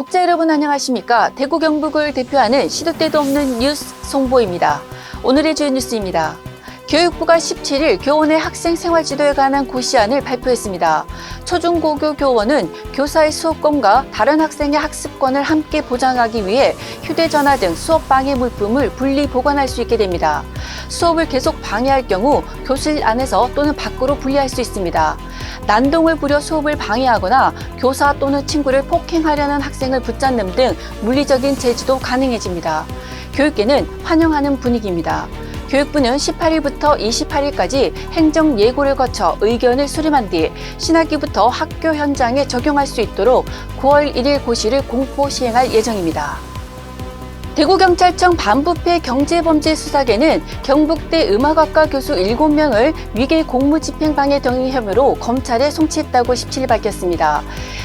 독자 여러분 안녕하십니까? 대구 경북을 대표하는 시도 때도 없는 뉴스 송보입니다. 오늘의 주요 뉴스입니다. 교육부가 17일 교원의 학생 생활지도에 관한 고시안을 발표했습니다. 초중고교 교원은 교사의 수업권과 다른 학생의 학습권을 함께 보장하기 위해 휴대전화 등 수업 방해 물품을 분리 보관할 수 있게 됩니다. 수업을 계속 방해할 경우 교실 안에서 또는 밖으로 분리할 수 있습니다. 난동을 부려 수업을 방해하거나 교사 또는 친구를 폭행하려는 학생을 붙잡는 등 물리적인 제지도 가능해집니다. 교육계는 환영하는 분위기입니다. 교육부는 18일부터 28일까지 행정 예고를 거쳐 의견을 수렴한 뒤 신학기부터 학교 현장에 적용할 수 있도록 9월 1일 고시를 공포 시행할 예정입니다. 대구경찰청 반부패 경제범죄수사계는 경북대 음악학과 교수 7명을 위계 공무집행방해 등의 혐의로 검찰에 송치했다고 17일 밝혔습니다.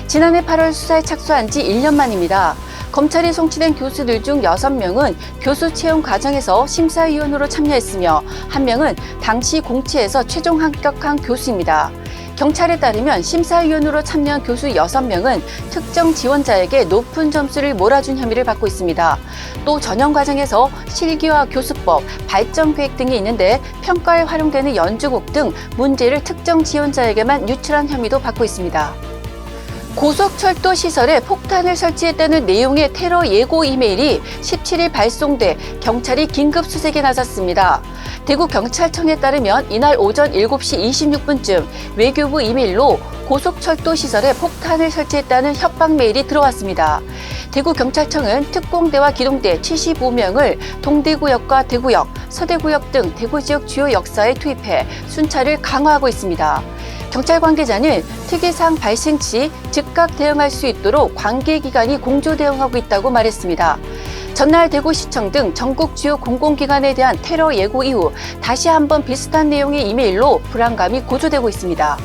지난해 8월 수사에 착수한 지 1년 만입니다. 검찰에 송치된 교수들 중 6명은 교수 채용 과정에서 심사위원으로 참여했으며 1명은 당시 공채에서 최종 합격한 교수입니다. 경찰에 따르면 심사위원으로 참여한 교수 6명은 특정 지원자에게 높은 점수를 몰아준 혐의를 받고 있습니다. 또 전형 과정에서 실기와 교수법, 발전계획 등이 있는데 평가에 활용되는 연주곡 등 문제를 특정 지원자에게만 유출한 혐의도 받고 있습니다. 고속철도 시설에 폭탄을 설치했다는 내용의 테러 예고 이메일이 17일 발송돼 경찰이 긴급 수색에 나섰습니다. 대구경찰청에 따르면 이날 오전 7시 26분쯤 외교부 이메일로 고속철도 시설에 폭탄을 설치했다는 협박 메일이 들어왔습니다. 대구경찰청은 특공대와 기동대 75명을 동대구역과 대구역, 서대구역 등 대구 지역 주요 역사에 투입해 순찰을 강화하고 있습니다. 경찰 관계자는 특이사항 발생 시 즉각 대응할 수 있도록 관계기관이 공조 대응하고 있다고 말했습니다. 전날 대구시청 등 전국 주요 공공기관에 대한 테러 예고 이후 다시 한번 비슷한 내용의 이메일로 불안감이 고조되고 있습니다.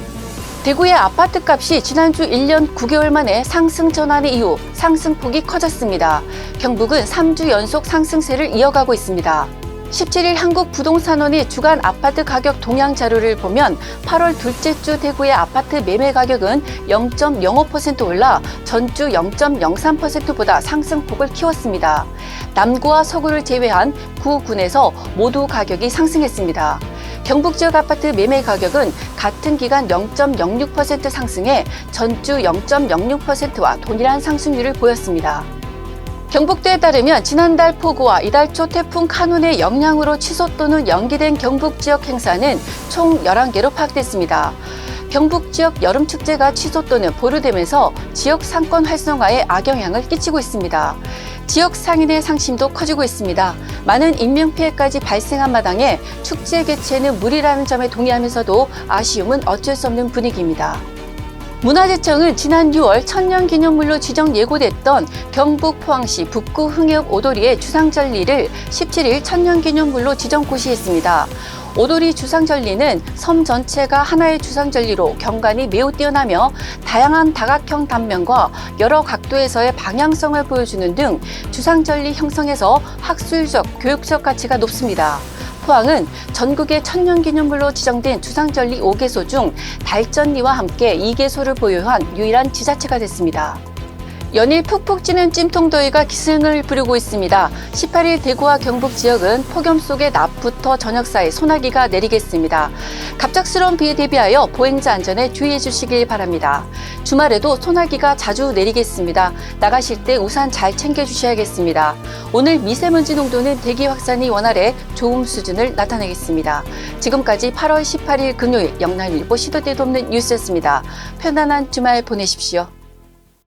대구의 아파트값이 지난주 1년 9개월 만에 상승 전환의 이후 상승폭이 커졌습니다. 경북은 3주 연속 상승세를 이어가고 있습니다. 17일 한국부동산원이 주간 아파트 가격 동향 자료를 보면 8월 둘째 주 대구의 아파트 매매 가격은 0.05% 올라 전주 0.03%보다 상승폭을 키웠습니다. 남구와 서구를 제외한 9군에서 모두 가격이 상승했습니다. 경북 지역 아파트 매매 가격은 같은 기간 0.06% 상승해 전주 0.06%와 동일한 상승률을 보였습니다. 경북도에 따르면 지난달 폭우와 이달 초 태풍 카눈의 영향으로 취소 또는 연기된 경북 지역 행사는 총 11개로 파악됐습니다. 경북 지역 여름축제가 취소 또는 보류되면서 지역 상권 활성화에 악영향을 끼치고 있습니다. 지역 상인의 상심도 커지고 있습니다. 많은 인명피해까지 발생한 마당에 축제 개최는 무리라는 점에 동의하면서도 아쉬움은 어쩔 수 없는 분위기입니다. 문화재청은 지난 6월 천년기념물로 지정 예고됐던 경북 포항시 북구 흥해읍 오도리의 주상절리를 17일 천년기념물로 지정 고시했습니다. 오도리 주상절리는 섬 전체가 하나의 주상절리로 경관이 매우 뛰어나며 다양한 다각형 단면과 여러 각도에서의 방향성을 보여주는 등 주상절리 형성에서 학술적, 교육적 가치가 높습니다. 포항은 전국의 천년기념물로 지정된 주상절리 5개소 중 달전리와 함께 2개소를 보유한 유일한 지자체가 됐습니다. 연일 푹푹 찌는 찜통더위가 기승을 부리고 있습니다. 18일 대구와 경북 지역은 폭염 속에 낮부터 저녁 사이 소나기가 내리겠습니다. 갑작스러운 비에 대비하여 보행자 안전에 주의해 주시길 바랍니다. 주말에도 소나기가 자주 내리겠습니다. 나가실 때 우산 잘 챙겨 주셔야겠습니다. 오늘 미세먼지 농도는 대기 확산이 원활해 좋음 수준을 나타내겠습니다. 지금까지 8월 18일 금요일 영남일보 시도 때도 없는 뉴스였습니다. 편안한 주말 보내십시오.